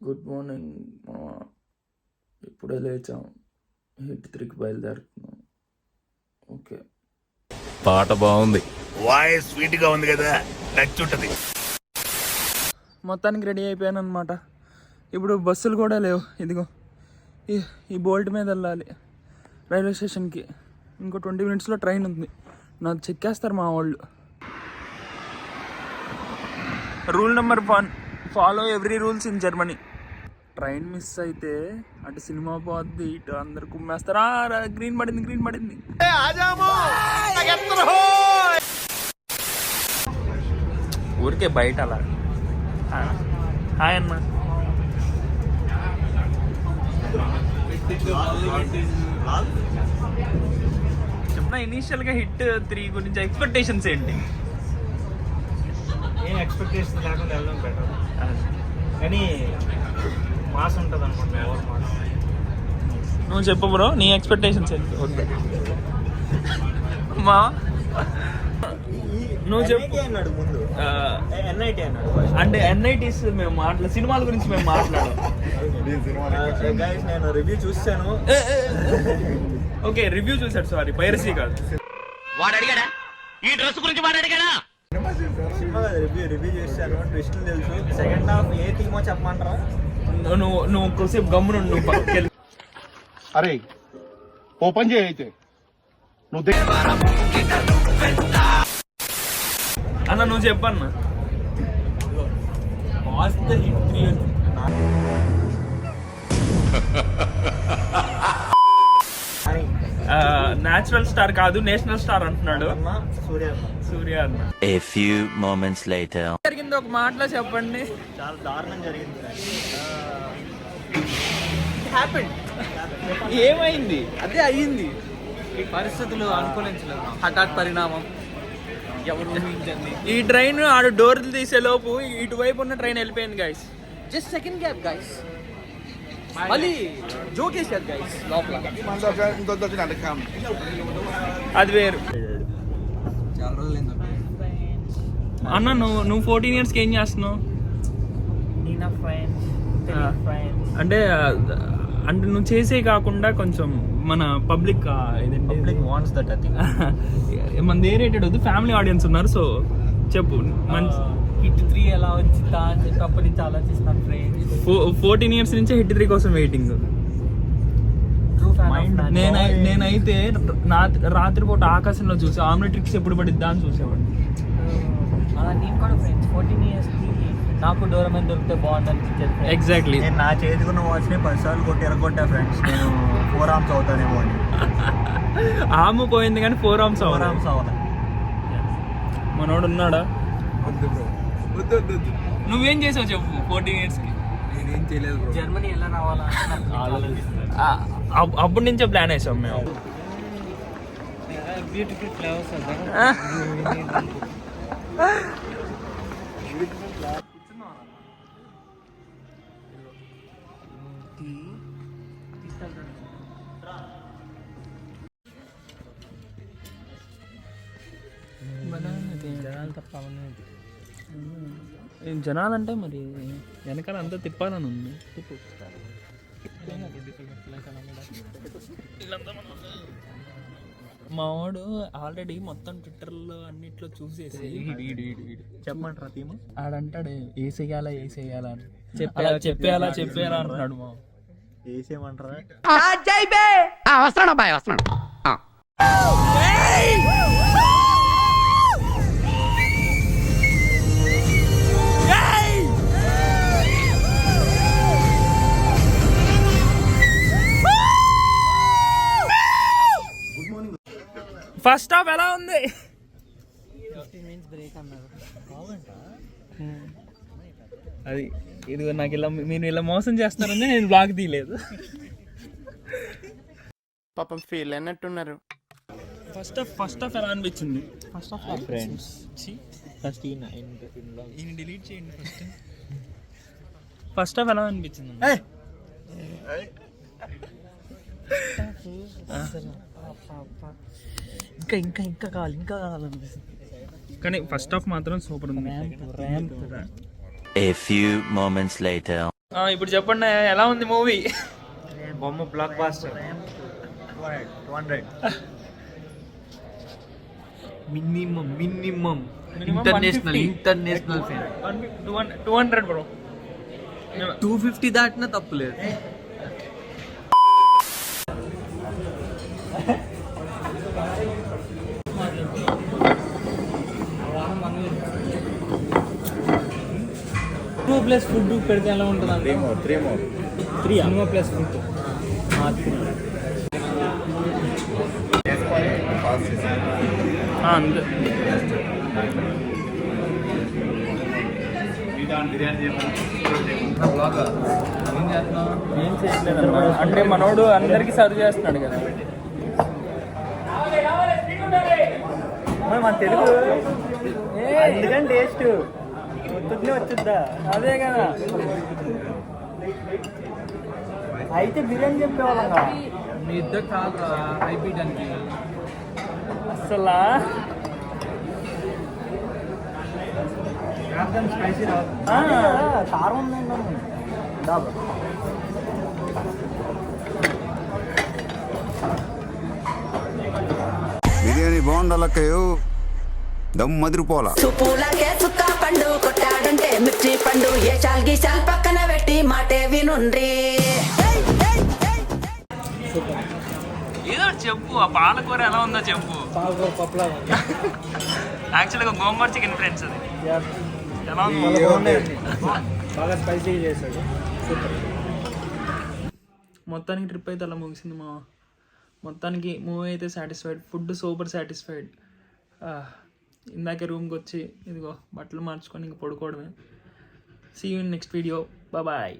Good morning మామ. ఇప్పుడే లేచాం, hit 3కి బయలుదేరుతున్నాం. ఓకే, పాట బాగుంది, వాయిస్ స్వీట్ గా ఉంది కదా, నచ్చుంటది. మొత్తానికి రెడీ అయిపోయాను అనమాట. ఇప్పుడు బస్సులు కూడా లేవు. ఇదిగో ఈ బోల్ట్ మీద వెళ్ళాలి రైల్వే స్టేషన్కి. ఇంకో 20 minutesలో ట్రైన్ ఉంది. నాకు చెక్కేస్తారు మా వాళ్ళు. Rule number 1, follow every rules in Germany. Train miss అయితే అటు సినిమా పోద్ది, ఇటు అందరు కుమ్మేస్తారు. గ్రీన్ పడింది. ఊరికే బయట అలా. హాయ్ అన్న. చెప్పిన ఇనీషియల్గా హిట్ 3 గురించి ఎక్స్పెక్టేషన్స్ ఏంటి? ఏం ఎక్స్పెక్టేషన్ లేకుండా వెళ్ళడం బెటర్, కానీ మాస్ ఉంటుంది అనుకుంటా. ఎవరు మాస్? నువ్వు చెప్పు బ్రో, నీ ఎక్స్పెక్టేషన్స్ ఏంటి? మా నువ్వు చెప్పు అన్నాడు ముందు. ఎన్ఐటీ అన్నాడు. అంటే ఎన్ఐటీస్ మేము సినిమాల గురించి మేము మాట్లాడాం. నేను రివ్యూ చూసాను. ఓకే, రివ్యూ చూసాడు. సారీ, పైరసీ కాదు. వాడు అడిగాడా ఈ డ్రెస్ గురించి? వాడు అడిగాడా? సినిమా రివ్యూ చేశాను. ట్విస్ట్ తెలుసు. సెకండ్ హాఫ్ ఏ థీమో చెప్పమంటారా? నువ్వు కొద్దిసేపు గమ్మునుండు, నువ్వు పక్కకెళ్ళి. అరే ఓపెన్ చేయి అయితే. నువ్వు అన్న నువ్వు చెప్పన్నా. హిట్ 3 న్యాచురల్ స్టార్ కాదు, నేషనల్ స్టార్ అంటున్నాడు సూర్య అన్న. A few moments later. జరిగింది ఒక మాటలో చెప్పండి. చాలా దారుణం జరిగింది. ఏమైంది? అదే అయ్యింది. పరిస్థితులు అనుకూలించలేదు. హఠాత్ పరిణామం. ఎవరు ఊహించండి. ఈ ట్రైన్ ఆడు డోర్లు తీసే లోపు ఇటువైపు ఉన్న ట్రైన్ వెళ్ళిపోయింది guys. Just second gap guys. మళ్ళీ జోకేశారు గైస్ లోపల. అది వేరు. చాలా రోజులు అన్న నువ్వు 14 yearsకి ఏం చేస్తున్నావు? అంటే నువ్వు చేసే కాకుండా కొంచెం మన public wants that I think. మన ఏ రేటెడ్ వద్దు, ఫ్యామిలీ ఆడియన్స్ ఉన్నారు. సో చెప్పు. మంచి హిట్ 3 ఎలా వచ్చిందా అని చెప్పి అప్పటి నుంచి ఆలోచిస్తాను ఫ్రెండ్స్. 14 years నుంచే హిట్ 3 కోసం వెయిటింగ్. నేనైతే రాత్రిపూట ఆకాశంలో చూసి ఆమ్లెట్రిక్స్ ఎప్పుడు పడిద్దా అని చూసేవాడిని. నేను కూడా ఫ్రెండ్స్ 14 yearsకి నాకు డోరమన్ దొరికితే బాగుంది అనిపించేది. ఎగ్జాక్ట్లీ. నేను నా చేతికున్న వాచ్ని 10 సార్లు ఎరగొట్టా ఫ్రెండ్స్. నేను 4 arms అవుతానేమో అని. ఆము పోయింది కానీ 4 arms అవ్వాలి. మనోడు ఉన్నాడా? నువ్వేం చేసావు చెప్పు 14 yearsకి? నేనేం చేయలేదు. జర్మనీ ఎలా రావాలా అప్పటి నుంచే ప్లాన్ వేసాం మేము. బ్యూటిఫుల్ ఫ్లవర్స్ జనాలంటే మరి వెనకాల అంతా తిప్పాలని ఉంది. మా వాడు ఆల్రెడీ మొత్తం ట్విట్టర్లో అన్నిట్లో చూసేసి చెప్పమంటారా థీమ్? ఆడంటాడు వేసేయాలా అని. చెప్పేయాలా అంటున్నాడు. మా వేసేయమంటారా? వస్తున్నాడు. ఫస్ట్ హాఫ్ ఎలా ఉంది? 15 minutes బ్రేక్ అన్నారు. అది ఇది నాకు ఇలా మీరు ఇలా మోసం చేస్తున్నారని నేను బ్లాగ్ తీయలేదు. పాపం ఫీల్ అయినట్టున్నారు. ఫస్ట్ హాఫ్ ఎలా అనిపించింది? ఫ్రెండ్స్ ఫస్ట్ ఈయన డిలీట్ చేయండి. ఫస్ట్ హాఫ్ ఎలా అనిపించింది? ఇంకా కావాలనిపిస్తుంది. కానీ ఫస్ట్ హాఫ్ మాత్రం సూపర్ ఉంది. A few moments later. ఇప్పుడు చెప్పండి ఎలా ఉంది మూవీ? బొమ్మ blockbuster. 200 minimum international fame. 200 bro. 250 దాటినా తప్పులేదు. ప్లస్ ఫుడ్ పెడితే ఎలా ఉంటుంది అంటే 3 సినిమా ప్లస్ ఫుడ్ అంతే. ఏం చేయట్లేదు అంటే మనోడు అందరికి సర్వ్ చేస్తున్నాడు కదా. మన తెలుగు అందుకని టేస్ట్ వచ్చిద్దా? అదే కదా. అయితే బిర్యానీ చెప్పేవాళ్ళంగా. మీ ఇద్దరు కాదు అయిపోయడానికి అసలా స్పైసీ రాదు, కారం ఉందండి. బిర్యానీ బాగుండాలక్కయ్యో, దమ్ మదిరిపోలా. సుపూలకే సుక్క పండు కొట్టాడంటే మిర్చి పండు ఏ చాల్ గీసాల్ పక్కన పెట్టి మాటే వినుండ్రి. ఏదో చెప్పు, ఆ పాలకూర ఎలా ఉందో చెప్పు. పాలకూర పప్పులా యాక్చువల్గా గోంగూర చికెన్ ఫ్రెండ్స్ అది ఎలా ఉంది? బాగా స్పైసీ చేశాడు. మొత్తానికి ట్రిప్ అయితే అలా ముగిసింది మా. మొత్తానికి మూవీ అయితే సాటిస్ఫైడ్, ఫుడ్ సూపర్ సాటిస్ఫైడ్. ఇందాకే రూమ్కి వచ్చి ఇదిగో బట్టలు మార్చుకొని ఇంక పడుకోవడమే. See you in next video. Bye.